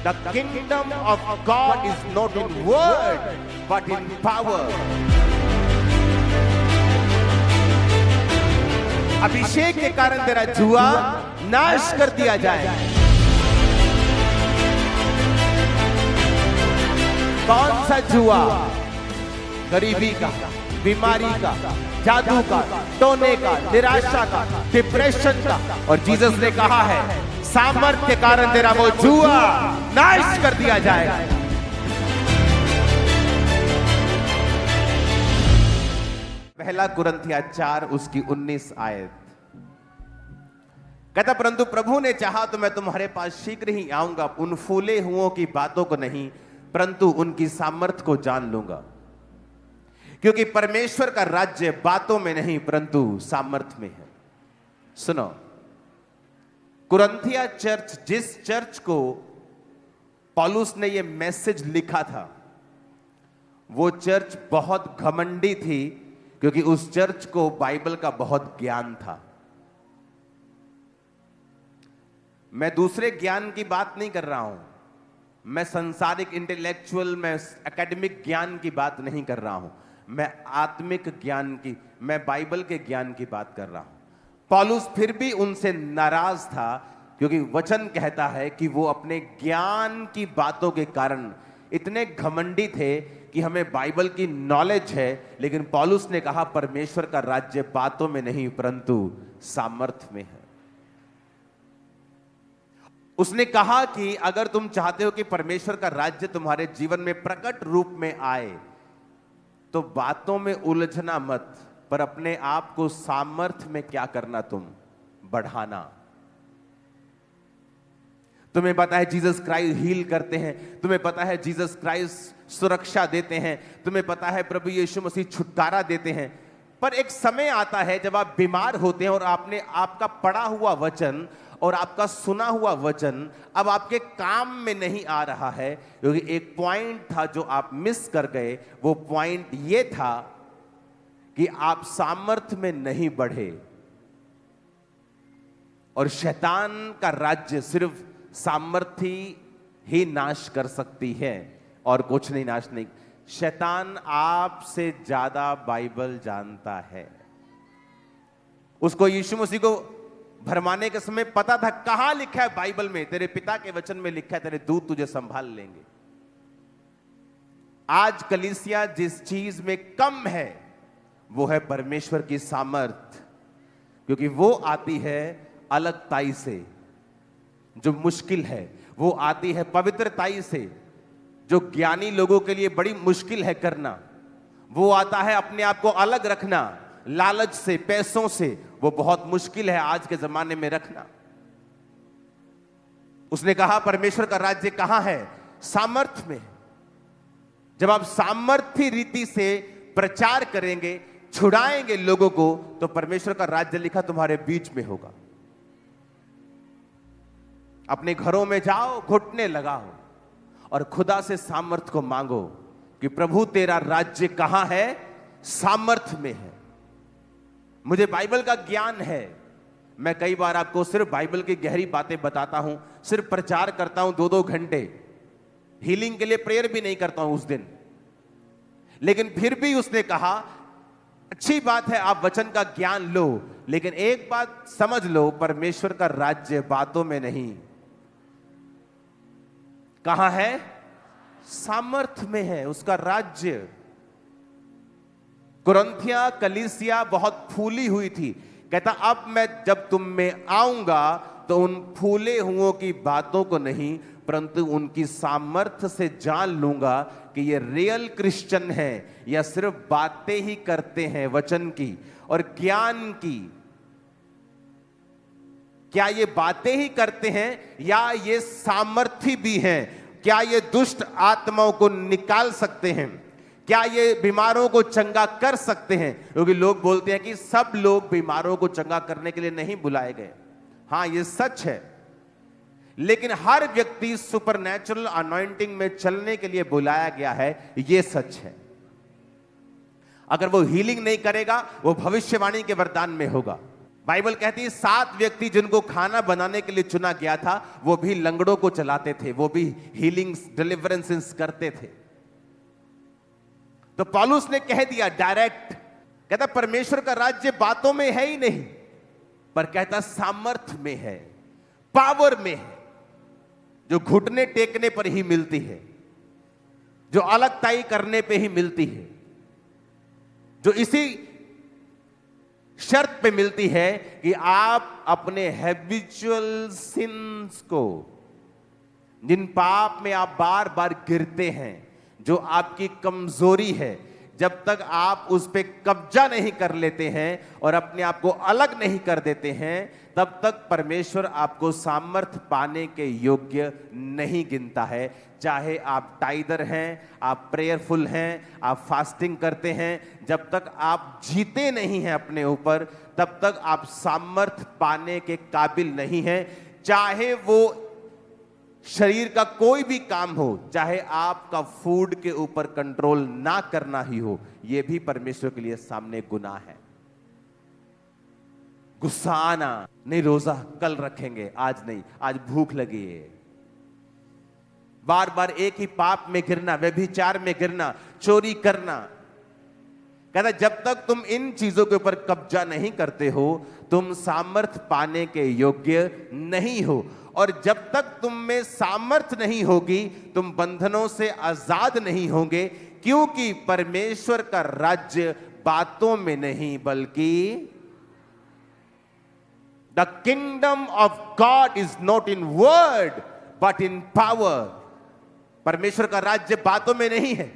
The kingdom of God is not in word, but in power. अभिषेक के कारण तेरा जुआ नाश कर दिया जाए। कौन सा जुआ? गरीबी का, बीमारी का, जादू का, टोने का, निराशा का, डिप्रेशन का। और जीसस ने कहा है सामर्थ के कारण तेरा वो जुआ नाश कर दिया जाएगा। पहला कुरिन्थिया 4 उसकी 19 आयत कहता, परंतु प्रभु ने चाहा तो मैं तुम्हारे पास शीघ्र ही आऊंगा, उन फूले हुओं की बातों को नहीं परंतु उनकी सामर्थ्य को जान लूंगा, क्योंकि परमेश्वर का राज्य बातों में नहीं परंतु सामर्थ्य में है। सुनो, कुरिन्थिया चर्च, जिस चर्च को पौलुस ने यह मैसेज लिखा था, वो चर्च बहुत घमंडी थी, क्योंकि उस चर्च को बाइबल का बहुत ज्ञान था। मैं दूसरे ज्ञान की बात नहीं कर रहा हूं, मैं संसारिक इंटेलेक्चुअल, मैं एकेडमिक ज्ञान की बात नहीं कर रहा हूं, मैं आत्मिक ज्ञान की, मैं बाइबल के ज्ञान की बात कर रहा हूं। पौलुस फिर भी उनसे नाराज था, क्योंकि वचन कहता है कि वो अपने ज्ञान की बातों के कारण इतने घमंडी थे कि हमें बाइबल की नॉलेज है, लेकिन पौलुस ने कहा परमेश्वर का राज्य बातों में नहीं परंतु सामर्थ्य में है। उसने कहा कि अगर तुम चाहते हो कि परमेश्वर का राज्य तुम्हारे जीवन में प्रकट रूप में आए, तो बातों में उलझना मत, पर अपने आप को सामर्थ्य में क्या करना, तुम बढ़ाना। तुम्हें पता है जीसस क्राइस्ट हील करते हैं, तुम्हें पता है जीसस क्राइस्ट सुरक्षा देते हैं, तुम्हें पता है प्रभु यीशु मसीह छुटकारा देते हैं, पर एक समय आता है जब आप बीमार होते हैं और आपने आपका पढ़ा हुआ वचन और आपका सुना हुआ वचन अब आपके काम में नहीं आ रहा है, क्योंकि एक पॉइंट था जो आप मिस कर गए। वो पॉइंट ये था कि आप सामर्थ्य में नहीं बढ़े, और शैतान का राज्य सिर्फ सामर्थ्य ही नाश कर सकती है और कुछ नहीं नाश नहीं। शैतान आपसे ज्यादा बाइबल जानता है। उसको यीशु मसीह को भरमाने के समय पता था कहां लिखा है बाइबल में, तेरे पिता के वचन में लिखा है तेरे दूत तुझे संभाल लेंगे। आज कलीसिया जिस चीज में कम है वो है परमेश्वर की सामर्थ, क्योंकि वो आती है अलगताई से, जो मुश्किल है, वो आती है पवित्रताई से, जो ज्ञानी लोगों के लिए बड़ी मुश्किल है करना। वो आता है अपने आप को अलग रखना, लालच से, पैसों से, वो बहुत मुश्किल है आज के जमाने में रखना। उसने कहा परमेश्वर का राज्य कहां है? सामर्थ्य में। जब आप सामर्थ्य रीति से प्रचार करेंगे, छुड़ाएंगे लोगों को, तो परमेश्वर का राज्य लिखा तुम्हारे बीच में होगा। अपने घरों में जाओ, घुटने लगाओ और खुदा से सामर्थ्य को मांगो कि प्रभु तेरा राज्य कहां है? सामर्थ्य में है। मुझे बाइबल का ज्ञान है, मैं कई बार आपको सिर्फ बाइबल की गहरी बातें बताता हूं, सिर्फ प्रचार करता हूं 2-2 घंटे, हीलिंग के लिए प्रेयर भी नहीं करता हूं उस दिन। लेकिन फिर भी उसने कहा अच्छी बात है आप वचन का ज्ञान लो, लेकिन एक बात समझ लो, परमेश्वर का राज्य बातों में नहीं, कहां है? सामर्थ्य में है उसका राज्य। कुरिन्थिया कलीसिया बहुत फूली हुई थी। कहता अब मैं जब तुम में आऊंगा तो उन फूले हुओं की बातों को नहीं परंतु उनकी सामर्थ्य से जान लूंगा कि ये रियल क्रिश्चियन है या सिर्फ बातें ही करते हैं वचन की और ज्ञान की। क्या ये बातें ही करते हैं या ये सामर्थ्य भी हैं? क्या ये दुष्ट आत्माओं को निकाल सकते हैं? क्या ये बीमारों को चंगा कर सकते हैं? क्योंकि लोग बोलते हैं कि सब लोग बीमारों को चंगा करने के लिए नहीं बुलाए गए। हां, ये सच है, लेकिन हर व्यक्ति सुपरनैचुरल अनॉइंटिंग में चलने के लिए बुलाया गया है, ये सच है। अगर वो हीलिंग नहीं करेगा, वो भविष्यवाणी के वरदान में होगा। बाइबल कहती है 7 व्यक्ति जिनको खाना बनाने के लिए चुना गया था, वो भी लंगड़ों को चलाते थे, वो भी हीलिंग्स डिलीवरेंसेस करते थे। तो पौलुस ने कह दिया डायरेक्ट, कहता परमेश्वर का राज्य बातों में है ही नहीं, पर कहता सामर्थ में है, पावर में है, जो घुटने टेकने पर ही मिलती है, जो अलगताई करने पे ही मिलती है, जो इसी शर्त पे मिलती है कि आप अपने हैबिचुअल सिंस को, जिन पाप में आप बार बार गिरते हैं, जो आपकी कमजोरी है, जब तक आप उस पे कब्जा नहीं कर लेते हैं और अपने आप को अलग नहीं कर देते हैं, तब तक परमेश्वर आपको सामर्थ पाने के योग्य नहीं गिनता है। चाहे आप टाइदर हैं, आप प्रेयरफुल हैं, आप फास्टिंग करते हैं, जब तक आप जीते नहीं हैं अपने ऊपर, तब तक आप सामर्थ पाने के काबिल नहीं हैं। चाहे वो शरीर का कोई भी काम हो, चाहे आपका फूड के ऊपर कंट्रोल ना करना ही हो, यह भी परमेश्वर के लिए सामने गुनाह है। गुस्सा आना, नहीं रोजा कल रखेंगे, आज नहीं, आज भूख लगी है, बार बार एक ही पाप में गिरना, व्यभिचार में गिरना, चोरी करना। कहता जब तक तुम इन चीजों के ऊपर कब्जा नहीं करते हो, तुम सामर्थ पाने के योग्य नहीं हो। और जब तक तुम में सामर्थ नहीं होगी, तुम बंधनों से आजाद नहीं होंगे, क्योंकि परमेश्वर का राज्य बातों में नहीं, बल्कि the kingdom of God is not in word but in power. परमेश्वर का राज्य बातों में नहीं है।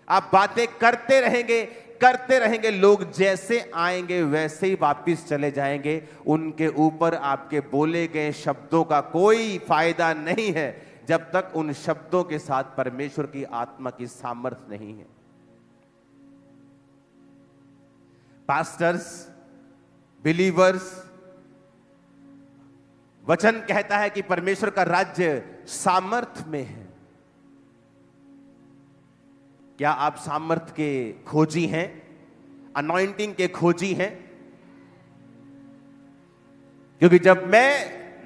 आप बातें करते रहेंगे, करते रहेंगे, लोग जैसे आएंगे वैसे ही वापिस चले जाएंगे। उनके ऊपर आपके बोले गए शब्दों का कोई फायदा नहीं है, जब तक उन शब्दों के साथ परमेश्वर की आत्मा की सामर्थ्य नहीं है। पास्टर्स, बिलीवर्स, वचन कहता है कि परमेश्वर का राज्य सामर्थ्य में है। क्या आप सामर्थ्य के खोजी हैं? अनॉइंटिंग के खोजी हैं? क्योंकि जब मैं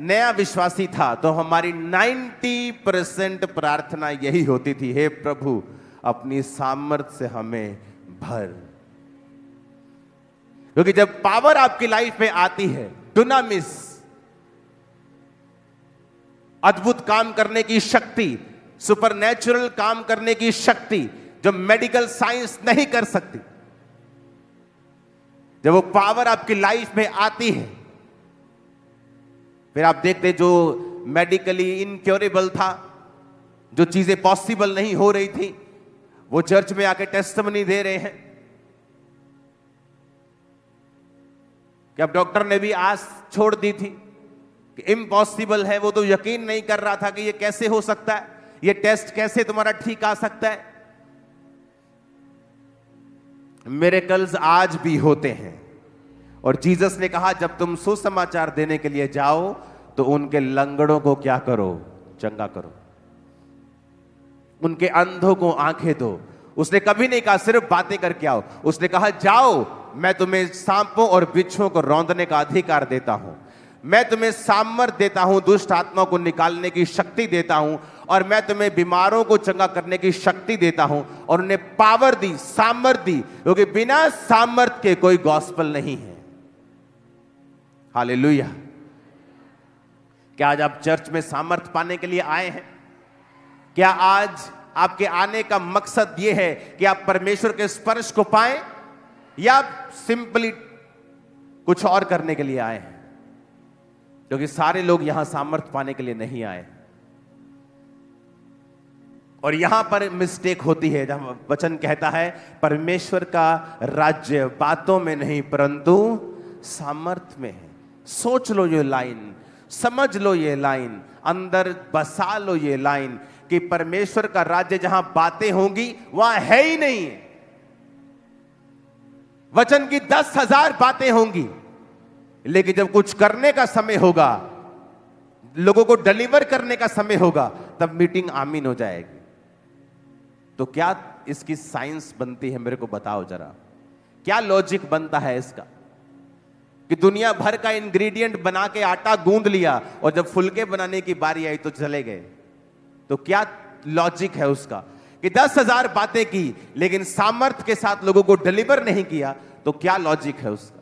नया विश्वासी था तो हमारी 90% प्रार्थना यही होती थी, हे प्रभु अपनी सामर्थ्य से हमें भर। क्योंकि जब पावर आपकी लाइफ में आती है, डुनामिस, अद्भुत काम करने की शक्ति, सुपरनैचुरल काम करने की शक्ति, जो मेडिकल साइंस नहीं कर सकती, जब वो पावर आपकी लाइफ में आती है, फिर आप देखते जो मेडिकली इनक्योरेबल था, जो चीजें पॉसिबल नहीं हो रही थी, वो चर्च में आके टेस्टिमनी दे रहे हैं कि अब डॉक्टर ने भी आस छोड़ दी थी कि इम्पॉसिबल है। वो तो यकीन नहीं कर रहा था कि ये कैसे हो सकता है, ये टेस्ट कैसे तुम्हारा ठीक आ सकता है। मिरेकल्स आज भी होते हैं। और जीसस ने कहा जब तुम सुसमाचार देने के लिए जाओ तो उनके लंगड़ों को क्या करो? चंगा करो, उनके अंधों को आंखें दो। उसने कभी नहीं कहा सिर्फ बातें करके आओ, उसने कहा जाओ, मैं तुम्हें सांपों और बिच्छुओं को रौंदने का अधिकार देता हूं, मैं तुम्हें सामर्थ देता हूं, दुष्ट आत्मा को निकालने की शक्ति देता हूं, और मैं तुम्हें बीमारों को चंगा करने की शक्ति देता हूं। और उन्हें पावर दी, सामर्थ दी, क्योंकि बिना सामर्थ के कोई गॉस्पेल नहीं है। हालेलुया। क्या आज आप चर्च में सामर्थ पाने के लिए आए हैं? क्या आज आपके आने का मकसद यह है कि आप परमेश्वर के स्पर्श को पाएं, या सिंपली कुछ और करने के लिए आए हैं? क्योंकि सारे लोग यहां सामर्थ पाने के लिए नहीं आए। और यहां पर मिस्टेक होती है जहां वचन कहता है परमेश्वर का राज्य बातों में नहीं परंतु सामर्थ में है। सोच लो ये लाइन, समझ लो ये लाइन, अंदर बसा लो ये लाइन कि परमेश्वर का राज्य जहां बातें होंगी वहां है ही नहीं। वचन की 10,000 बातें होंगी, लेकिन जब कुछ करने का समय होगा, लोगों को डिलीवर करने का समय होगा, तब मीटिंग आमीन हो जाएगी। तो क्या इसकी साइंस बनती है? मेरे को बताओ जरा, क्या लॉजिक बनता है इसका? कि दुनिया भर का इंग्रेडिएंट बना के आटा गूंद लिया और जब फुलके बनाने की बारी आई तो चले गए। तो क्या लॉजिक है उसका कि 10,000 बातें की लेकिन सामर्थ्य के साथ लोगों को डिलीवर नहीं किया, तो क्या लॉजिक है उसका?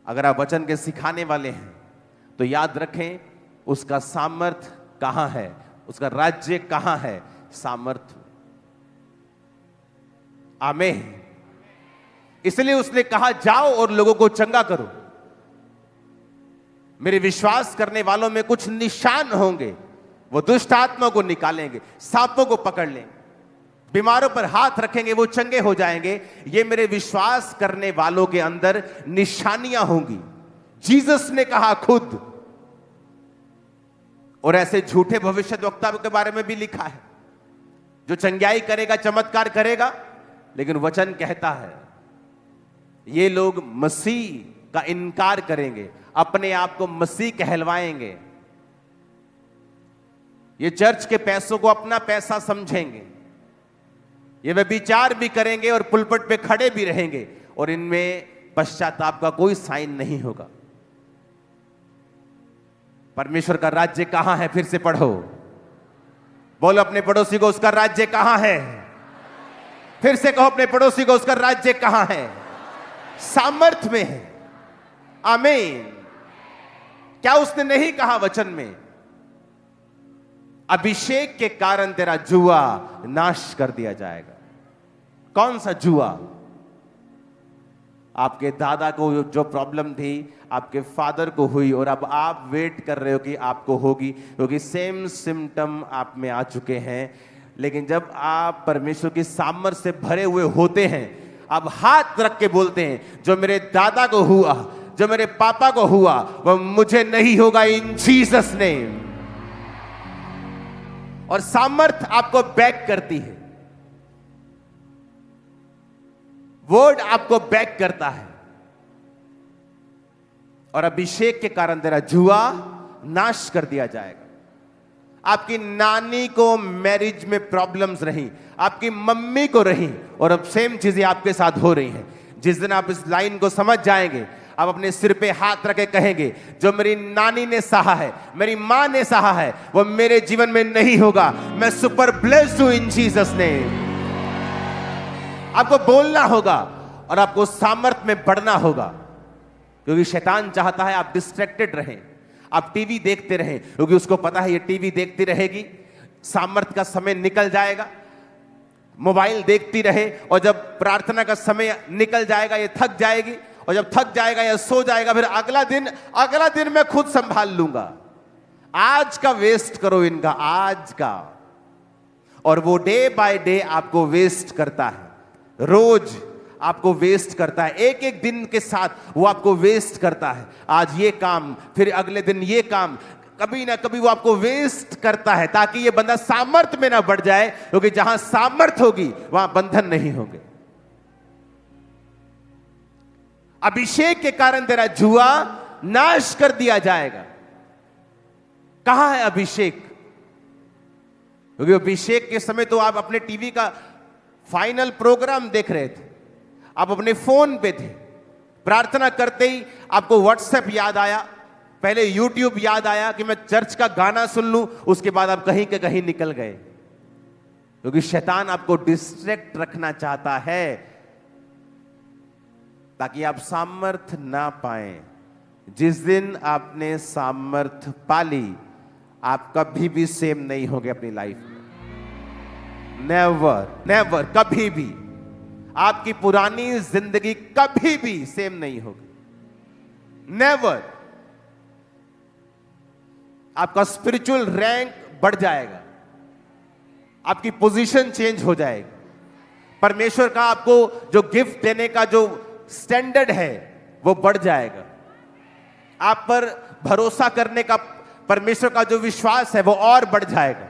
अगर आप वचन के सिखाने वाले हैं तो याद रखें उसका सामर्थ्य कहां है, उसका राज्य कहां है? सामर्थ्य। आमीन। इसलिए उसने कहा जाओ और लोगों को चंगा करो। मेरे विश्वास करने वालों में कुछ निशान होंगे, वो दुष्ट आत्मा को निकालेंगे, सांपों को पकड़ लेंगे, बीमारों पर हाथ रखेंगे, वो चंगे हो जाएंगे। ये मेरे विश्वास करने वालों के अंदर निशानियां होंगी। जीसस ने कहा खुद। और ऐसे झूठे भविष्यद्वक्ता के बारे में भी लिखा है जो चंगाई करेगा, चमत्कार करेगा, लेकिन वचन कहता है ये लोग मसीह का इनकार करेंगे, अपने आप को मसीह कहलवाएंगे, ये चर्च के पैसों को अपना पैसा समझेंगे, ये व्यभिचार भी करेंगे और पुलपट पे खड़े भी रहेंगे, और इनमें पश्चाताप का कोई साइन नहीं होगा। परमेश्वर का राज्य कहां है? फिर से पढ़ो, बोलो अपने पड़ोसी को उसका राज्य कहां है। फिर से कहो अपने पड़ोसी को उसका राज्य कहां है? सामर्थ्य में है। आमीन। क्या उसने नहीं कहा वचन में? अभिषेक के कारण तेरा जुआ नाश कर दिया जाएगा। कौन सा जुआ? आपके दादा को जो प्रॉब्लम थी आपके फादर को हुई और अब आप वेट कर रहे हो कि आपको होगी, क्योंकि सेम सिम्टम आप में आ चुके हैं। लेकिन जब आप परमेश्वर की सामर्थ्य से भरे हुए होते हैं, आप हाथ रख के बोलते हैं जो मेरे दादा को हुआ, जो मेरे पापा को हुआ, वह मुझे नहीं होगा, इन जीसस नेम। और सामर्थ्य आपको बैक करती है, वर्ड आपको बैक करता है। और अभिषेक के कारण तेरा जुआ नाश कर दिया जाएगा। आपकी नानी को मैरिज में प्रॉब्लम्स रही, आपकी मम्मी को रही, और अब सेम चीजें आपके साथ हो रही हैं। जिस दिन आप इस लाइन को समझ जाएंगे, आप अपने सिर पे हाथ रखे कहेंगे जो मेरी नानी ने सहा है, मेरी मां ने सहा है, वो मेरे जीवन में नहीं होगा। मैं सुपर ब्लेस्ड हूं इन जीसस नेम। आपको बोलना होगा और आपको सामर्थ्य में बढ़ना होगा, क्योंकि शैतान चाहता है आप डिस्ट्रैक्टेड रहें, आप टीवी देखते रहें, क्योंकि उसको पता है ये टीवी देखती रहेगी, सामर्थ्य का समय निकल जाएगा। मोबाइल देखती रहे और जब प्रार्थना का समय निकल जाएगा ये थक जाएगी, और जब थक जाएगा या सो जाएगा, फिर अगला दिन मैं खुद संभाल लूंगा। आज का वेस्ट करो इनका, आज का। और वो डे बाय डे आपको वेस्ट करता है, रोज आपको वेस्ट करता है, एक एक दिन के साथ वो आपको वेस्ट करता है। आज ये काम, फिर अगले दिन ये काम, कभी ना कभी वो आपको वेस्ट करता है, ताकि ये बंदा सामर्थ्य में ना बढ़ जाए, क्योंकि जहां सामर्थ्य होगी वहां बंधन नहीं होंगे। अभिषेक के कारण तेरा जुआ नाश कर दिया जाएगा। कहां है अभिषेक? क्योंकि अभिषेक के समय तो आप अपने टीवी का फाइनल प्रोग्राम देख रहे थे, आप अपने फोन पे थे, प्रार्थना करते ही आपको व्हाट्सएप याद आया, पहले यूट्यूब याद आया कि मैं चर्च का गाना सुन लूं, उसके बाद आप कहीं के कहीं निकल गए, क्योंकि शैतान आपको डिस्ट्रैक्ट रखना चाहता है ताकि आप सामर्थ्य ना पाएं। जिस दिन आपने सामर्थ्य पाली, आप कभी भी सेम नहीं होगे अपनी लाइफ में। नेवर नेवर, कभी भी आपकी पुरानी जिंदगी कभी भी सेम नहीं होगी। नेवर। आपका स्पिरिचुअल रैंक बढ़ जाएगा, आपकी पोजीशन चेंज हो जाएगी, परमेश्वर का आपको जो गिफ्ट देने का जो स्टैंडर्ड है वो बढ़ जाएगा, आप पर भरोसा करने का परमेश्वर का जो विश्वास है वो और बढ़ जाएगा,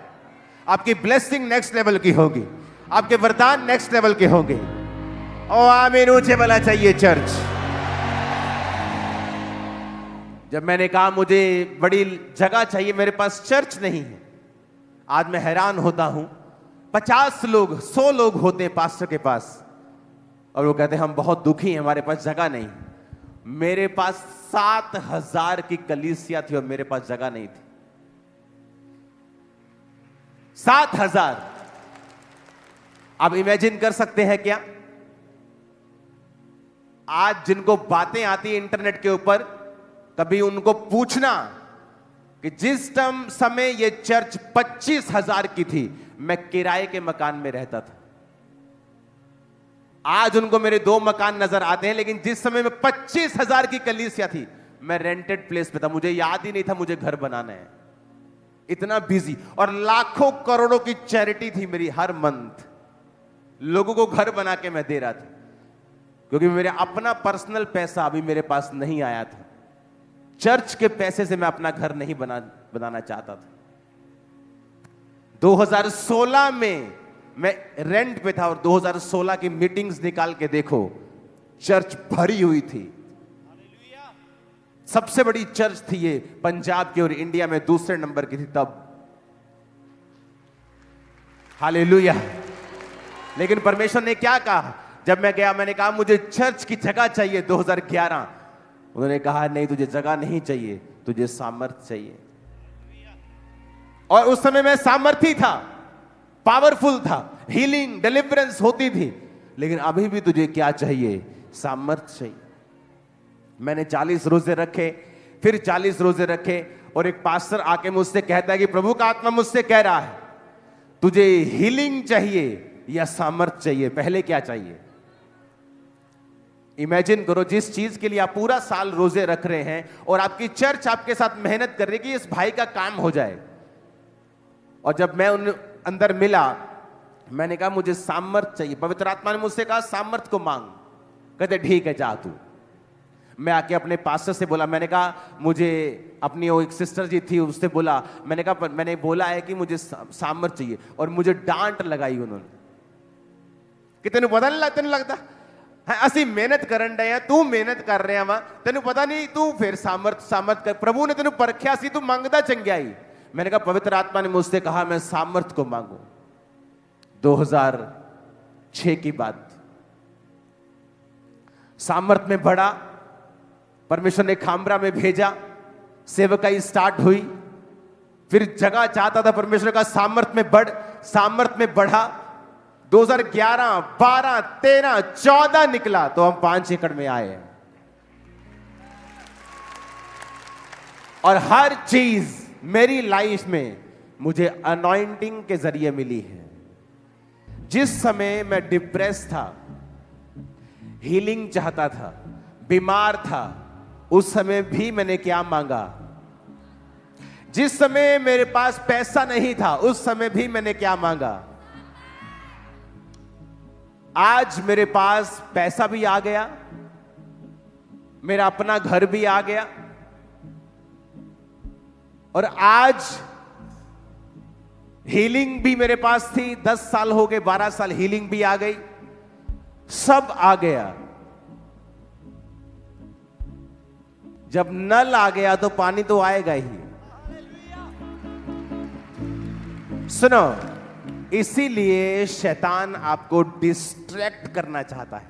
आपकी ब्लेसिंग नेक्स्ट लेवल की होगी, आपके वरदान नेक्स्ट लेवल के होंगे। ओ आमीन, ऊंचे बोला चाहिए चर्च। जब मैंने कहा मुझे बड़ी जगह चाहिए, मेरे पास चर्च नहीं है, आज मैं हैरान होता हूं 50 लोग 100 लोग होते हैं पास्टर के पास, और वो कहते हैं हम बहुत दुखी हैं, हमारे पास जगह नहीं। मेरे पास 7,000 की कलीसिया थी और मेरे पास जगह नहीं थी। 7,000। आप इमेजिन कर सकते हैं क्या? आज जिनको बातें आती है इंटरनेट के ऊपर, कभी उनको पूछना कि जिस समय ये चर्च 25,000 की थी, मैं किराए के मकान में रहता था। आज उनको मेरे 2 मकान नजर आते हैं, लेकिन जिस समय में 25,000 की कलीसिया थी, मैं रेंटेड प्लेस पे था। मुझे याद ही नहीं था मुझे घर बनाना है, इतना बिजी। और लाखों करोड़ों की चैरिटी थी मेरी, हर मंथ लोगों को घर बना के मैं दे रहा था, क्योंकि मेरा अपना पर्सनल पैसा अभी मेरे पास नहीं आया था। चर्च के पैसे से मैं अपना घर नहीं बनाना चाहता था। 2016 में मैं रेंट पे था और 2016 की मीटिंग्स निकाल के देखो, चर्च भरी हुई थी। सबसे बड़ी चर्च थी ये पंजाब की और इंडिया में दूसरे नंबर की थी तब। हालेलुया। लेकिन परमेश्वर ने क्या कहा? जब मैं गया, मैंने कहा मुझे चर्च की जगह चाहिए 2011। उन्होंने कहा नहीं, तुझे जगह नहीं चाहिए, तुझे सामर्थ चाहिए। और उस समय मैं सामर्थी था, पावरफुल था, हीलिंग डिलीवरेंस होती थी। लेकिन अभी भी तुझे क्या चाहिए? सामर्थ चाहिए। मैंने 40 रोजे रखे, फिर 40 रोजे रखे, और एक पास्टर आके मुझसे कहता है कि प्रभु का आत्मा मुझसे कह रहा है तुझे हीलिंग चाहिए या सामर्थ चाहिए, पहले क्या चाहिए? इमेजिन करो, जिस चीज के लिए आप पूरा साल रोजे रख रहे हैं और आपकी चर्च आपके साथ मेहनत कर रही है कि इस भाई का काम हो जाए। और जब मैं उन अंदर मिला, मैंने कहा मुझे सामर्थ चाहिए। पवित्र आत्मा ने मुझसे कहा सामर्थ को मांग। कहते ठीक है, जा तू। मैं आके अपने पास्टर से बोला, मैंने कहा मुझे, अपनी वो एक सिस्टर जी थी उससे बोला, मैंने कहा मैंने बोला है कि मुझे सामर्थ चाहिए। और मुझे डांट लगाई उन्होंने कि तेन पता नहीं तेन लगता असि मेहनत करन डे हैं, तू मेहनत कर रहा वा, तेन पता नहीं, तू फिर सामर्थ कर। प्रभु ने तेन परखिया सी, तू मंगदा चंगियाई। मैंने कहा पवित्र आत्मा ने मुझसे कहा मैं सामर्थ को मांगू। 2006 की बात, सामर्थ में बढ़ा, परमेश्वर ने खामरा में भेजा, सेवकाई स्टार्ट हुई। फिर जगह चाहता था, परमेश्वर का सामर्थ में बढ़, सामर्थ में बढ़ा। 2011, 12, 13, 14 निकला तो हम 5 एकड़ में आए। और हर चीज मेरी लाइफ में मुझे अनॉइंटिंग के जरिए मिली है। जिस समय मैं डिप्रेस था, हीलिंग चाहता था, बीमार था, उस समय भी मैंने क्या मांगा? जिस समय मेरे पास पैसा नहीं था, उस समय भी मैंने क्या मांगा? आज मेरे पास पैसा भी आ गया, मेरा अपना घर भी आ गया, और आज हीलिंग भी मेरे पास थी। 10 साल हो गए, 12 साल हीलिंग भी आ गई, सब आ गया। जब नल आ गया तो पानी तो आएगा ही। सुनो, इसीलिए शैतान आपको डिस्ट्रैक्ट करना चाहता है।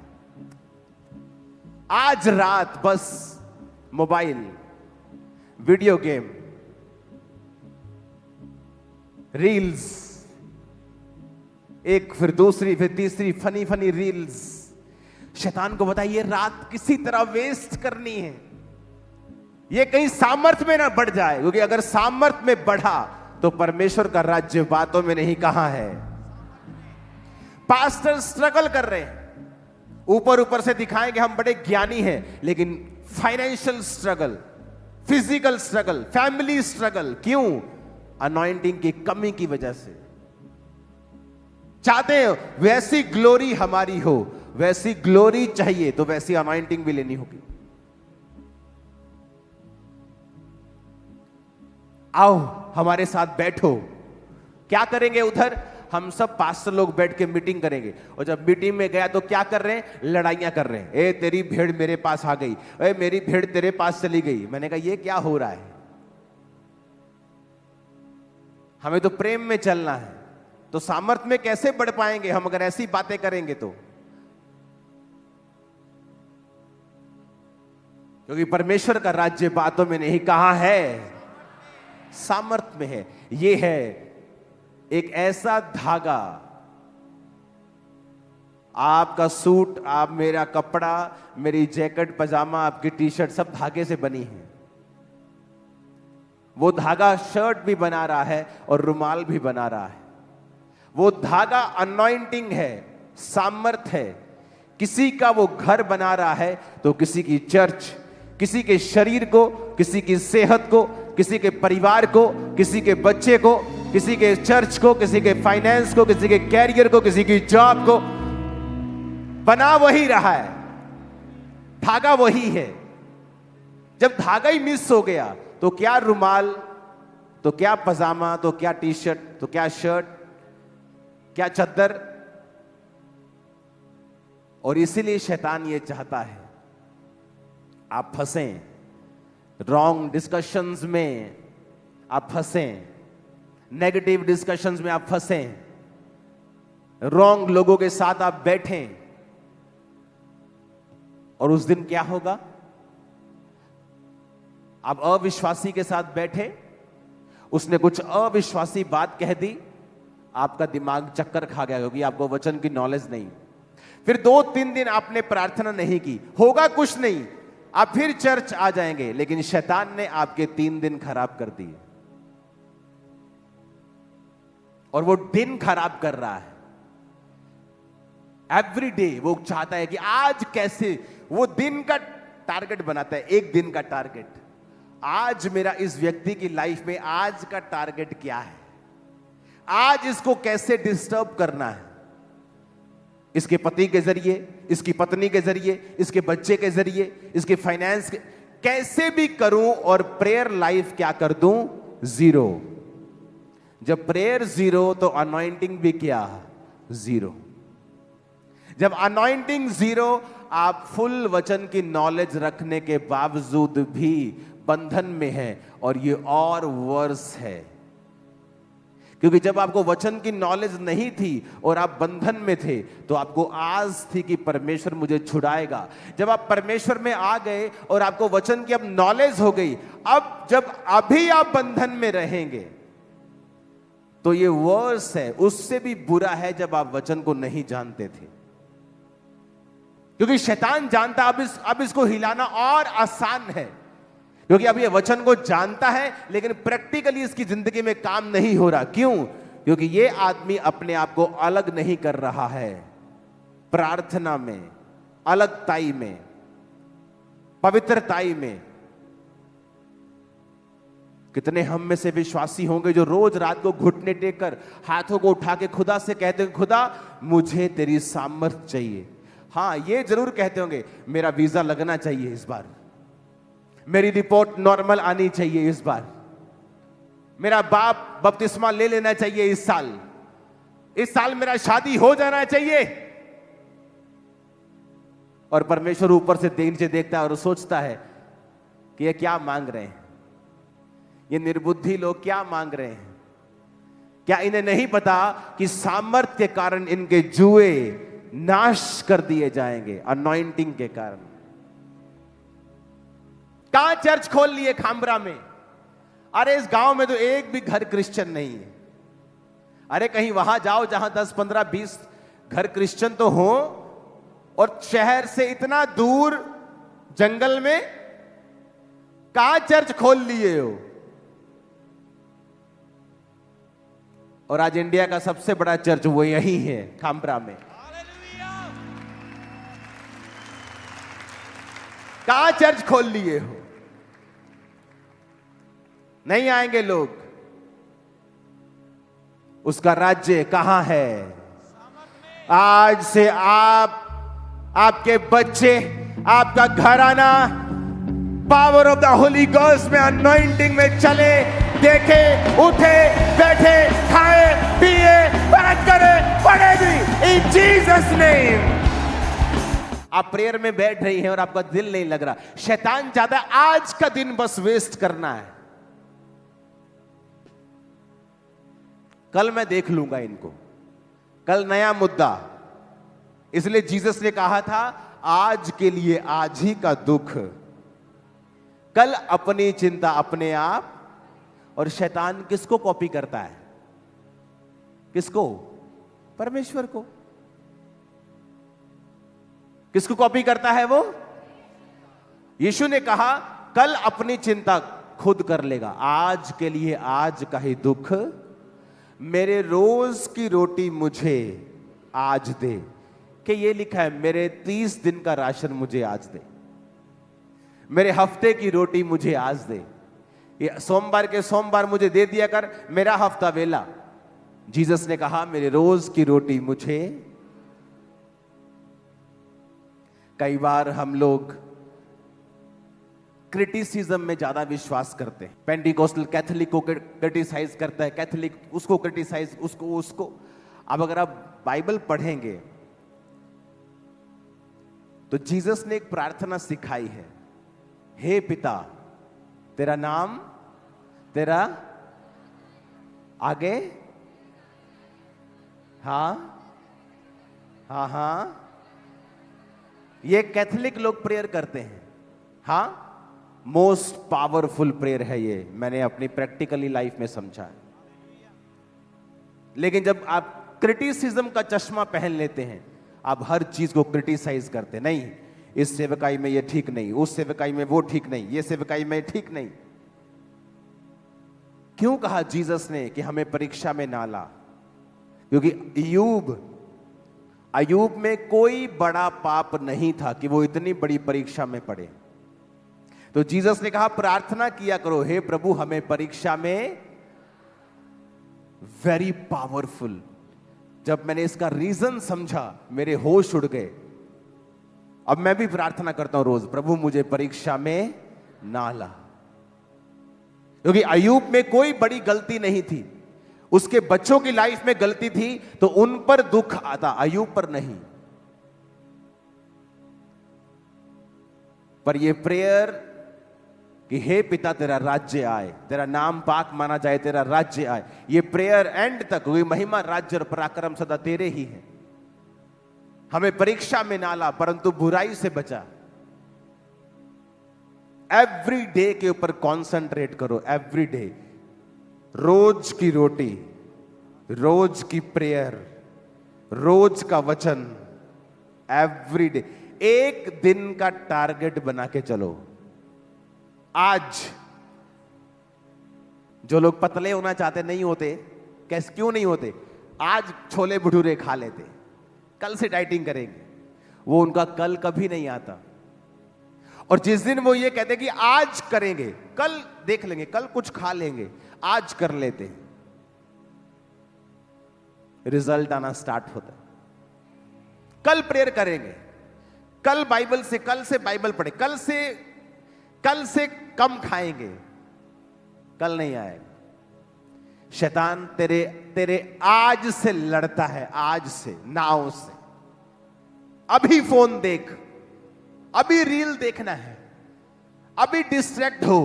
आज रात बस मोबाइल, वीडियो गेम, रील्स, एक फिर दूसरी फिर तीसरी फनी फनी रील्स। शैतान को बताइए रात किसी तरह वेस्ट करनी है, ये कहीं सामर्थ में ना बढ़ जाए, क्योंकि अगर सामर्थ में बढ़ा तो परमेश्वर का राज्य बातों में नहीं, कहां है? पास्टर स्ट्रगल कर रहे हैं, ऊपर ऊपर से दिखाएंगे हम बड़े ज्ञानी हैं, लेकिन financial struggle, physical struggle, family struggle. क्यों? अनॉइंटिंग की कमी की वजह से। चाहते हैं वैसी ग्लोरी हमारी हो, वैसी ग्लोरी चाहिए तो वैसी अनॉइंटिंग भी लेनी होगी। आओ हमारे साथ बैठो। क्या करेंगे उधर? हम सब पास्टर लोग बैठ के मीटिंग करेंगे। और जब मीटिंग में गया तो क्या कर रहे हैं? लड़ाइयां कर रहे हैं। ए तेरी भेड़ मेरे पास आ गई, ए मेरी भेड़ तेरे पास चली गई। मैंने कहा ये क्या हो रहा है? हमें तो प्रेम में चलना है, तो सामर्थ में कैसे बढ़ पाएंगे हम अगर ऐसी बातें करेंगे? तो क्योंकि परमेश्वर का राज्य बातों में नहीं, कहां है? सामर्थ्य में है। ये है एक ऐसा धागा, आपका सूट, आप मेरा कपड़ा, मेरी जैकेट, पजामा, आपकी टी शर्ट सब धागे से बनी है। वो धागा शर्ट भी बना रहा है और रुमाल भी बना रहा है। वो धागा अनॉइंटिंग है, सामर्थ है। किसी का वो घर बना रहा है तो किसी की चर्च, किसी के शरीर को, किसी की सेहत को, किसी के परिवार को, किसी के बच्चे को, किसी के चर्च को, किसी के फाइनेंस को, किसी के कैरियर को, किसी की जॉब को बना वही रहा है। धागा वही है। जब धागा ही मिस हो गया तो क्या रुमाल, तो क्या पजामा, तो क्या टी शर्ट, तो क्या शर्ट, क्या चद्दर। और इसीलिए शैतान ये चाहता है आप फंसें, रॉन्ग डिस्कशंस में आप फंसें, नेगेटिव डिस्कशंस में आप फंसें, रॉन्ग लोगों के साथ आप बैठें। और उस दिन क्या होगा? आप अविश्वासी के साथ बैठे, उसने कुछ अविश्वासी बात कह दी, आपका दिमाग चक्कर खा गया क्योंकि आपको वचन की नॉलेज नहीं। फिर 2-3 दिन आपने प्रार्थना नहीं की, होगा कुछ नहीं, आप फिर चर्च आ जाएंगे, लेकिन शैतान ने आपके 3 दिन खराब कर दिए। और वो दिन खराब कर रहा है एवरी डे। वो चाहता है कि आज कैसे, वो दिन का टारगेट बनाता है, एक दिन का टारगेट। आज मेरा इस व्यक्ति की लाइफ में आज का टारगेट क्या है, आज इसको कैसे डिस्टर्ब करना है। इसके पति के जरिए, इसकी पत्नी के जरिए, इसके बच्चे के जरिए, इसके फाइनेंस के, कैसे भी करूं। और प्रेयर लाइफ क्या कर दूं? 0। जब प्रेयर 0 तो अनॉइंटिंग भी क्या? 0। जब अनॉइंटिंग 0, आप फुल वचन की नॉलेज रखने के बावजूद भी बंधन में हैं। और ये और वर्स है, क्योंकि जब आपको वचन की नॉलेज नहीं थी और आप बंधन में थे तो आपको आस थी कि परमेश्वर मुझे छुड़ाएगा। जब आप परमेश्वर में आ गए और आपको वचन की अब नॉलेज हो गई, अब जब अभी आप बंधन में रहेंगे तो ये वर्स है, उससे भी बुरा है जब आप वचन को नहीं जानते थे। क्योंकि शैतान जानता अब इसको हिलाना और आसान है, क्योंकि अब ये वचन को जानता है लेकिन प्रैक्टिकली इसकी जिंदगी में काम नहीं हो रहा। क्यों? क्योंकि ये आदमी अपने आप को अलग नहीं कर रहा है प्रार्थना में, अलगताई में, पवित्रताई में। कितने हम में से विश्वासी होंगे जो रोज रात को घुटने टेक कर हाथों को उठा के खुदा से कहते हैं, खुदा मुझे तेरी सामर्थ चाहिए। हाँ, ये जरूर कहते होंगे, मेरा वीजा लगना चाहिए इस बार, मेरी रिपोर्ट नॉर्मल आनी चाहिए इस बार, मेरा बाप बपतिस्मा ले लेना चाहिए इस साल मेरा शादी हो जाना चाहिए। और परमेश्वर ऊपर से नीचे देखता है और सोचता है कि ये क्या मांग रहे हैं, ये निर्बुद्धि लोग क्या मांग रहे हैं। क्या इन्हें नहीं पता कि सामर्थ्य के कारण इनके जुए नाश कर दिए जाएंगे, अनॉइंटिंग के कारण। कहां चर्च खोल लिए खामरा में? अरे इस गांव में तो एक भी घर क्रिश्चियन नहीं है। अरे कहीं वहां जाओ जहां 10, 15, 20 घर क्रिश्चियन तो हो, और शहर से इतना दूर जंगल में कहां चर्च खोल लिए हो। और आज इंडिया का सबसे बड़ा चर्च वो यही है, खामरा में। कहां चर्च खोल लिए हो? नहीं आएंगे लोग। उसका राज्य कहां है? आज से आप, आपके बच्चे, आपका घराना power of the Holi ghost में, अनॉइंटिंग में चले, देखे, उठे, बैठे, खाए, पिए, बात करे, पढ़े भी, इन जीसस नेम। आप प्रेयर में बैठ रही हैं और आपका दिल नहीं लग रहा। शैतान चाहता है आज का दिन बस वेस्ट करना है, कल मैं देख लूंगा इनको, कल नया मुद्दा। इसलिए जीसस ने कहा था, आज के लिए आज ही का दुख कल अपनी चिंता अपने आप। और शैतान किसको कॉपी करता है? किसको? परमेश्वर को। किसको कॉपी करता है वो? यीशु ने कहा कल अपनी चिंता खुद कर लेगा, आज के लिए आज का ही दुख, मेरे रोज की रोटी मुझे आज दे। कि ये लिखा है मेरे 30 दिन का राशन मुझे आज दे, मेरे हफ्ते की रोटी मुझे आज दे, ये सोमवार के सोमवार मुझे दे दिया कर, मेरा हफ्ता वेला। जीसस ने कहा मेरे रोज की रोटी मुझे। कई बार हम लोग क्रिटिसिज्म में ज्यादा विश्वास करते हैं। पेंटिकोस्टल कैथोलिक को क्रिटिसाइज करता है, कैथोलिक उसको क्रिटिसाइज, उसको। अब अगर आप बाइबल पढ़ेंगे तो जीसस ने एक प्रार्थना सिखाई है, हे पिता तेरा नाम, तेरा आगे, हाँ हाँ हाँ, ये कैथोलिक लोग प्रेयर करते हैं। हाँ, मोस्ट पावरफुल प्रेयर है ये, मैंने अपनी प्रैक्टिकली लाइफ में समझा है। लेकिन जब आप क्रिटिसिज्म का चश्मा पहन लेते हैं, आप हर चीज को क्रिटिसाइज करते, नहीं इस सेवकाई में ये ठीक नहीं, उस सेवकाई में वो ठीक नहीं, ये सेवकाई में ठीक नहीं। क्यों कहा जीसस ने कि हमें परीक्षा में ना ला? क्योंकि अय्यूब में कोई बड़ा पाप नहीं था कि वो इतनी बड़ी परीक्षा में पड़े। तो जीसस ने कहा प्रार्थना किया करो, हे प्रभु हमें परीक्षा में, वेरी पावरफुल। जब मैंने इसका रीजन समझा मेरे होश उड़ गए। अब मैं भी प्रार्थना करता हूं रोज, प्रभु मुझे परीक्षा में ना ला। क्योंकि अय्यूब में कोई बड़ी गलती नहीं थी, उसके बच्चों की लाइफ में गलती थी तो उन पर दुख आता, अय्यूब पर नहीं। पर यह प्रेयर कि हे पिता तेरा राज्य आए, तेरा नाम पाक माना जाए, तेरा राज्य आए, ये प्रेयर एंड तक हुई, महिमा राज्य और पराक्रम सदा तेरे ही है। हमें परीक्षा में ना ला परंतु बुराई से बचा। एवरी डे के ऊपर कॉन्सेंट्रेट करो, एवरी डे, रोज की रोटी, रोज की प्रेयर, रोज का वचन, एवरी डे। एक दिन का टारगेट बना के चलो। आज जो लोग पतले होना चाहते नहीं होते, कैसे क्यों नहीं होते? आज छोले भटूरे खा लेते, कल से डाइटिंग करेंगे, वो उनका कल कभी नहीं आता। और जिस दिन वो ये कहते कि आज करेंगे, कल देख लेंगे, कल कुछ खा लेंगे, आज कर लेते, रिजल्ट आना स्टार्ट होता है। कल प्रेयर करेंगे, कल बाइबल से, कल से बाइबल पढ़े, कल से कम खाएंगे, कल नहीं आएगा। शैतान तेरे आज से लड़ता है, आज से, नाव से। अभी फोन देख, अभी रील देखना है, अभी डिस्ट्रैक्ट हो,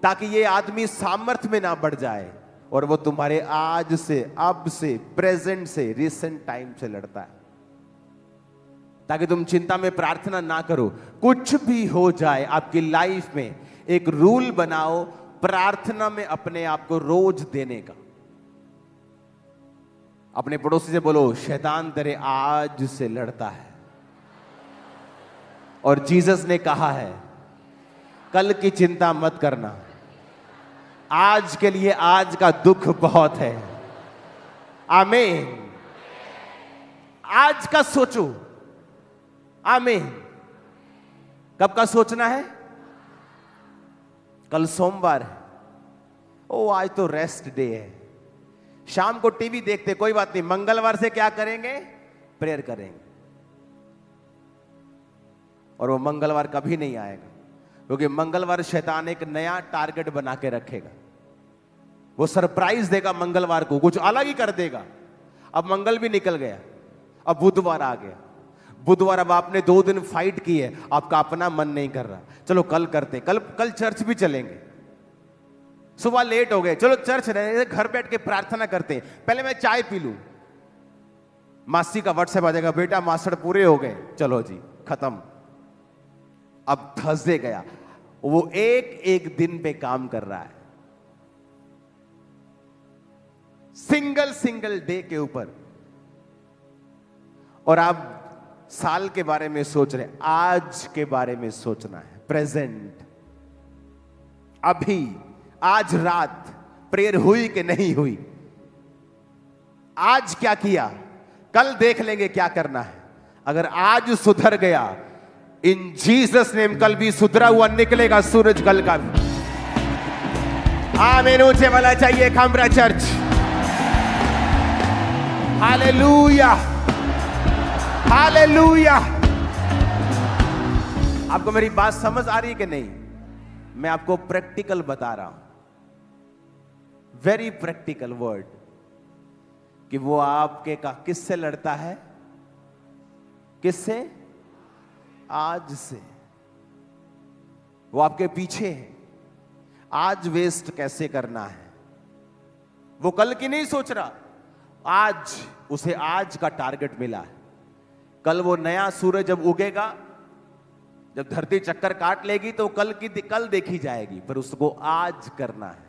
ताकि ये आदमी सामर्थ्य में ना बढ़ जाए और वो तुम्हारे आज से, अब से, प्रेजेंट से, रिसेंट टाइम से लड़ता है, ताकि तुम चिंता में प्रार्थना ना करो। कुछ भी हो जाए आपकी लाइफ में, एक रूल बनाओ प्रार्थना में अपने आप को रोज देने का। अपने पड़ोसी से बोलो शैतान तेरे आज से लड़ता है, और जीसस ने कहा है कल की चिंता मत करना, आज के लिए आज का दुख बहुत है। आमीन। आज का सोचो। आमीन। कब का सोचना है? कल सोमवार है, ओ आज तो रेस्ट डे है, शाम को टीवी देखते, कोई बात नहीं, मंगलवार से क्या करेंगे? प्रेयर करेंगे। और वो मंगलवार कभी नहीं आएगा, क्योंकि मंगलवार शैतान एक नया टारगेट बना के रखेगा। वो सरप्राइज देगा मंगलवार को, कुछ अलग ही कर देगा। अब मंगल भी निकल गया, अब बुधवार आ गया। बुधवार अब आपने 2 दिन फाइट की है, आपका अपना मन नहीं कर रहा, चलो कल करते, कल चर्च भी चलेंगे। सुबह लेट हो गए, चलो चर्च रहने, घर बैठ के प्रार्थना करते हैं, पहले मैं चाय पी लूं। मासी का व्हाट्सएप आ जाएगा, बेटा मास्टर पूरे हो गए, चलो जी खत्म। अब थर्सडे गया, वो एक एक दिन पे काम कर रहा है, सिंगल सिंगल डे के ऊपर। और आप साल के बारे में सोच रहे, आज के बारे में सोचना है, प्रेजेंट, अभी, आज रात प्रेयर हुई कि नहीं हुई, आज क्या किया, कल देख लेंगे क्या करना है। अगर आज सुधर गया, इन जीसस नेम कल भी सुधरा हुआ निकलेगा सूरज कल का भी। आमीन ऊंचे वाला चाहिए खामरा चर्च। Hallelujah, hallelujah. आपको मेरी बात समझ आ रही है कि नहीं? मैं आपको प्रैक्टिकल बता रहा हूं, वेरी प्रैक्टिकल वर्ड, कि वो आपके का किससे लड़ता है? किससे? आज से। वो आपके पीछे है, आज वेस्ट कैसे करना है। वो कल की नहीं सोच रहा, आज उसे आज का टारगेट मिला है। कल वो नया सूरज जब उगेगा, जब धरती चक्कर काट लेगी, तो कल देखी जाएगी, पर उसको आज करना है।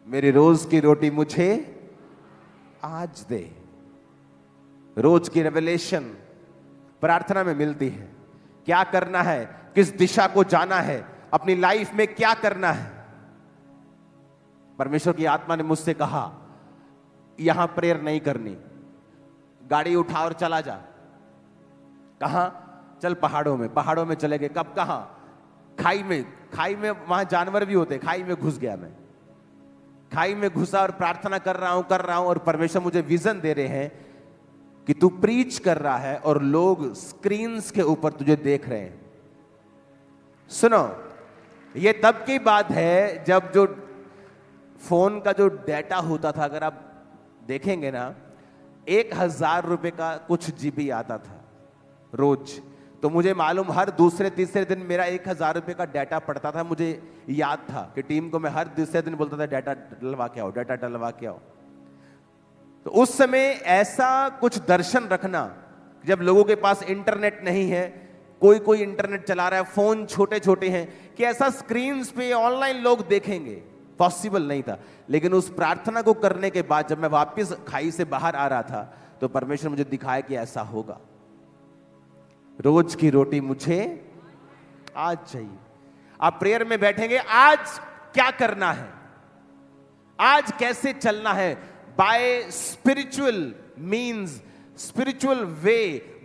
मेरी रोज की रोटी मुझे आज दे। रोज की रेवलेशन प्रार्थना में मिलती है। क्या करना है, किस दिशा को जाना है, अपनी लाइफ में क्या करना है। परमेश्वर की आत्मा ने मुझसे कहा, यहां प्रेयर नहीं करनी, गाड़ी उठा और चला जा। कहां? चल पहाड़ों में। पहाड़ों में चले गए। कब? कहां? खाई में वहां जानवर भी होते। खाई में घुस गया मैं, खाई में घुसा और प्रार्थना कर रहा हूं, और परमेश्वर मुझे विजन दे रहे हैं कि तू प्रीच कर रहा है और लोग स्क्रीन्स के ऊपर तुझे देख रहे हैं। सुनो, ये तब की बात है जब जो फोन का जो डेटा होता था, अगर आप देखेंगे ना, 1000 रुपए का कुछ जीबी आता था रोज। तो मुझे मालूम, हर दूसरे तीसरे दिन मेरा 1000 रुपए का डाटा पड़ता था। मुझे याद था कि टीम को मैं हर दूसरे दिन बोलता था, डाटा डलवा के आओ, डाटा डलवा के आओ। तो उस समय ऐसा कुछ दर्शन रखना, जब लोगों के पास इंटरनेट नहीं है, कोई इंटरनेट चला रहा है, फोन छोटे छोटे हैं, कि ऐसा स्क्रीन्स पे ऑनलाइन लोग देखेंगे, पॉसिबल नहीं था। लेकिन उस प्रार्थना को करने के बाद जब मैं वापस खाई से बाहर आ रहा था, तो परमेश्वर मुझे दिखाया कि ऐसा होगा। रोज की रोटी मुझे आज चाहिए। आप प्रेयर में बैठेंगे, आज क्या करना है, आज कैसे चलना है, by spiritual means, spiritual way,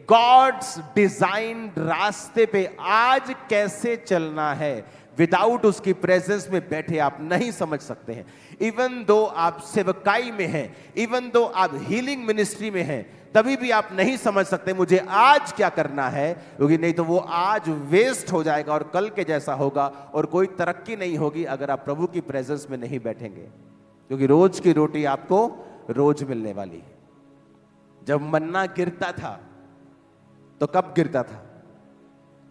God's designed रास्ते पे आज कैसे चलना है। विदाउट उसकी प्रेजेंस में बैठे आप नहीं समझ सकते हैं। इवन दो आप सेवकाई में हैं, इवन दो आप हीलिंग मिनिस्ट्री में हैं, तभी भी आप नहीं समझ सकते मुझे आज क्या करना है, क्योंकि नहीं तो वो आज वेस्ट हो जाएगा और कल के जैसा होगा, और कोई तरक्की नहीं होगी अगर आप प्रभु की प्रेजेंस में नहीं बैठेंगे। क्योंकि रोज की रोटी आपको रोज मिलने वाली है। जब मन्ना गिरता था तो कब गिरता था?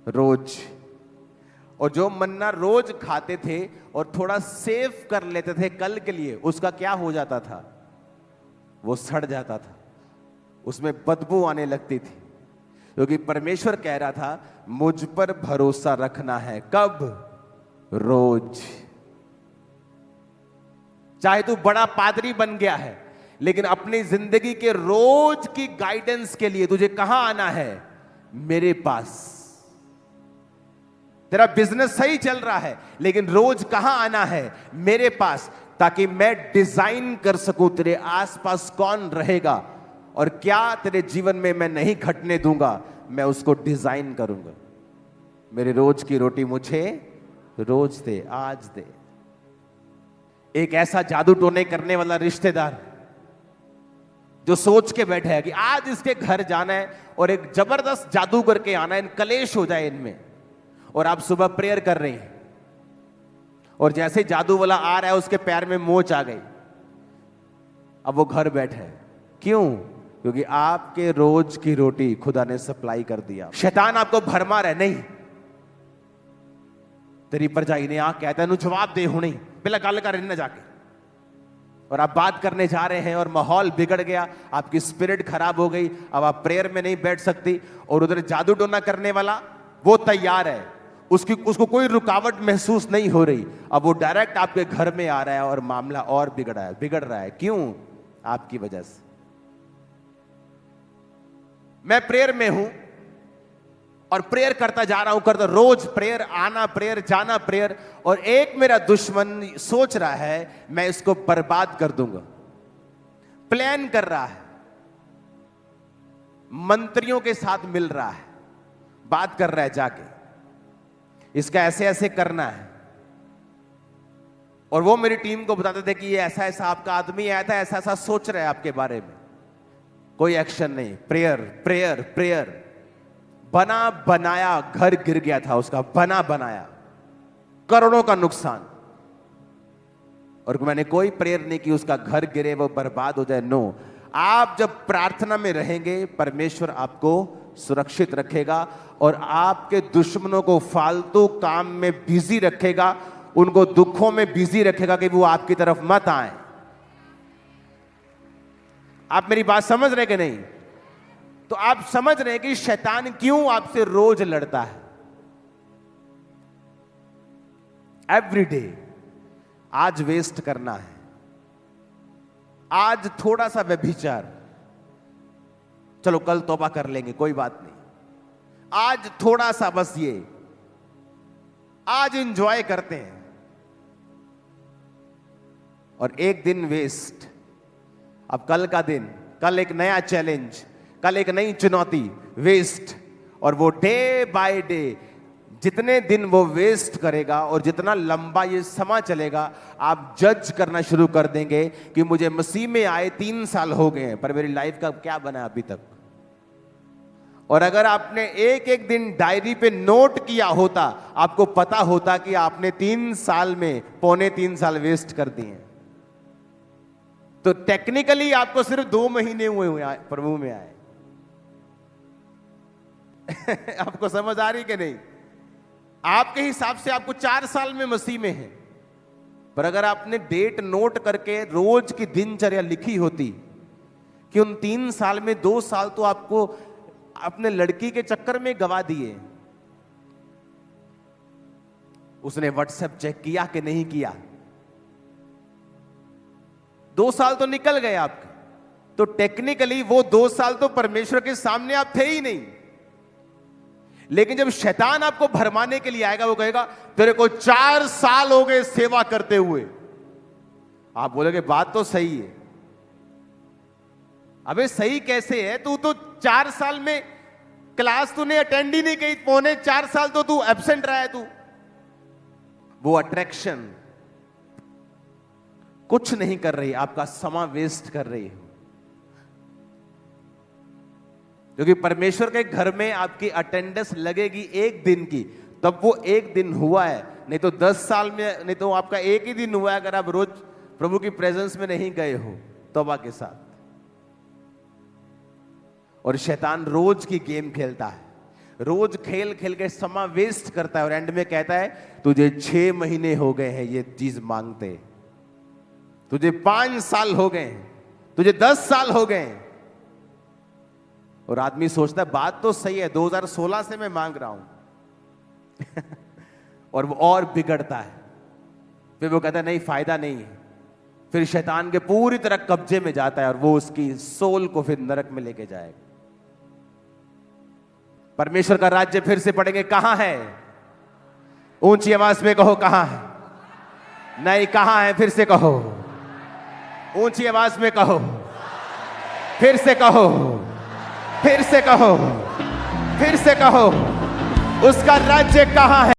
रोज। और जो मन्ना रोज खाते थे और थोड़ा सेव कर लेते थे कल के लिए, उसका क्या हो जाता था? वो सड़ जाता था, उसमें बदबू आने लगती थी। क्योंकि परमेश्वर कह रहा था, मुझ पर भरोसा रखना है। कब? रोज। चाहे तू बड़ा पादरी बन गया है, लेकिन अपनी जिंदगी के रोज की गाइडेंस के लिए तुझे कहां आना है? मेरे पास। तेरा बिजनेस सही चल रहा है, लेकिन रोज कहां आना है? मेरे पास, ताकि मैं डिजाइन कर सकूं तेरे आसपास कौन रहेगा और क्या तेरे जीवन में मैं नहीं घटने दूंगा, मैं उसको डिजाइन करूंगा। मेरी रोज की रोटी मुझे रोज दे, आज दे। एक ऐसा जादू टोने करने वाला रिश्तेदार जो सोच के बैठे है कि आज इसके घर जाना है और एक जबरदस्त जादू करके आना है, कलेश हो जाए इनमें, और आप सुबह प्रेयर कर रहे हैं और जैसे जादू वाला आ रहा है उसके पैर में मोच आ गई, अब वो घर बैठे है। क्यों? क्योंकि आपके रोज की रोटी खुदा ने सप्लाई कर दिया। शैतान आपको भरमा रहा है, नहीं तेरी परजाई ने आ कहता है जवाब दे हूं, नहीं पहला गल कर न जाके, और आप बात करने जा रहे हैं और माहौल बिगड़ गया, आपकी स्पिरिट खराब हो गई, अब आप प्रेयर में नहीं बैठ सकती, और उधर जादू टोना करने वाला वो तैयार है, उसको कोई रुकावट महसूस नहीं हो रही, अब वो डायरेक्ट आपके घर में आ रहा है और मामला और बिगड़ रहा है। क्यों? आपकी वजह से। मैं प्रेयर में हूं और प्रेयर करता जा रहा हूं, रोज प्रेयर, आना प्रेयर, जाना प्रेयर, और एक मेरा दुश्मन सोच रहा है मैं इसको बर्बाद कर दूंगा, प्लान कर रहा है, मंत्रियों के साथ मिल रहा है, बात कर रहा है जाके, इसका ऐसे ऐसे करना है। और वो मेरी टीम को बताते थे कि ये ऐसा ऐसा आपका आदमी आया था, ऐसा ऐसा सोच रहा है आपके बारे में। कोई एक्शन नहीं, प्रेयर प्रेयर प्रेयर। बना बनाया घर गिर गया था उसका, बना बनाया, करोड़ों का नुकसान, और मैंने कोई प्रेयर नहीं की उसका घर गिरे, वो बर्बाद हो जाए। नो, आप जब प्रार्थना में रहेंगे परमेश्वर आपको सुरक्षित रखेगा और आपके दुश्मनों को फालतू काम में बिजी रखेगा, उनको दुखों में बिजी रखेगा कि वो आपकी तरफ मत आए। आप मेरी बात समझ रहे कि नहीं? तो आप समझ रहे हैं कि शैतान क्यों आपसे रोज लड़ता है, एवरी डे। आज वेस्ट करना है, आज थोड़ा सा व्यभिचार, चलो कल तौबा कर लेंगे, कोई बात नहीं, आज थोड़ा सा बस ये, आज एंजॉय करते हैं, और एक दिन वेस्ट। अब कल का दिन, कल एक नया चैलेंज, कल एक नई चुनौती, वेस्ट। और वो डे बाय डे जितने दिन वो वेस्ट करेगा और जितना लंबा ये समा चलेगा, आप जज करना शुरू कर देंगे कि मुझे मसीह में आए 3 साल हो गए हैं, पर मेरी लाइफ का क्या बना अभी तक। और अगर आपने एक एक दिन डायरी पे नोट किया होता, आपको पता होता कि आपने 3 साल में 3.25 साल वेस्ट कर दिए। तो टेक्निकली आपको सिर्फ 2 महीने हुए प्रभु में आए। आपको समझ आ रही कि नहीं? आपके हिसाब से आपको 4 साल में मसीह में है, पर अगर आपने डेट नोट करके रोज की दिनचर्या लिखी होती कि उन 3 साल में 2 साल तो आपको अपने लड़की के चक्कर में गवा दिए। उसने व्हाट्सएप चेक किया कि नहीं किया, 2 साल तो निकल गए आपके। तो टेक्निकली वो 2 साल तो परमेश्वर के सामने आप थे ही नहीं। लेकिन जब शैतान आपको भरमाने के लिए आएगा, वो कहेगा तेरे को 4 साल हो गए सेवा करते हुए। आप बोलोगे बात तो सही है। अबे सही कैसे है? तू तो 4 साल में क्लास तूने अटेंड ही नहीं की, 3.25 साल तो तू एब्सेंट रहा है तू। वो अट्रैक्शन कुछ नहीं कर रही, आपका समय वेस्ट कर रही है। क्योंकि परमेश्वर के घर में आपकी अटेंडेंस लगेगी 1 दिन की, तब वो 1 दिन हुआ है, नहीं तो 10 साल में, नहीं तो आपका 1 ही दिन हुआ है अगर आप रोज प्रभु की प्रेजेंस में नहीं गए हो तौबा के साथ। और शैतान रोज की गेम खेलता है, रोज खेल खेल के समय वेस्ट करता है, और एंड में कहता है तुझे 6 महीने हो गए हैं ये चीज मांगते, तुझे 5 साल हो गए, तुझे 10 साल हो गए। और आदमी सोचता है बात तो सही है, 2016 से मैं मांग रहा हूं और वो और बिगड़ता है। फिर वो कहता है नहीं, फायदा नहीं है। फिर शैतान के पूरी तरह कब्जे में जाता है और वो उसकी सोल को फिर नरक में लेके जाएगा। परमेश्वर का राज्य फिर से पढ़ेंगे, कहां है? ऊंची आवाज में कहो, कहां है? नहीं, कहां है? फिर से कहो, ऊंची आवाज में कहो, फिर से कहो, फिर से कहो, फिर से कहो, उसका राज्य कहां है?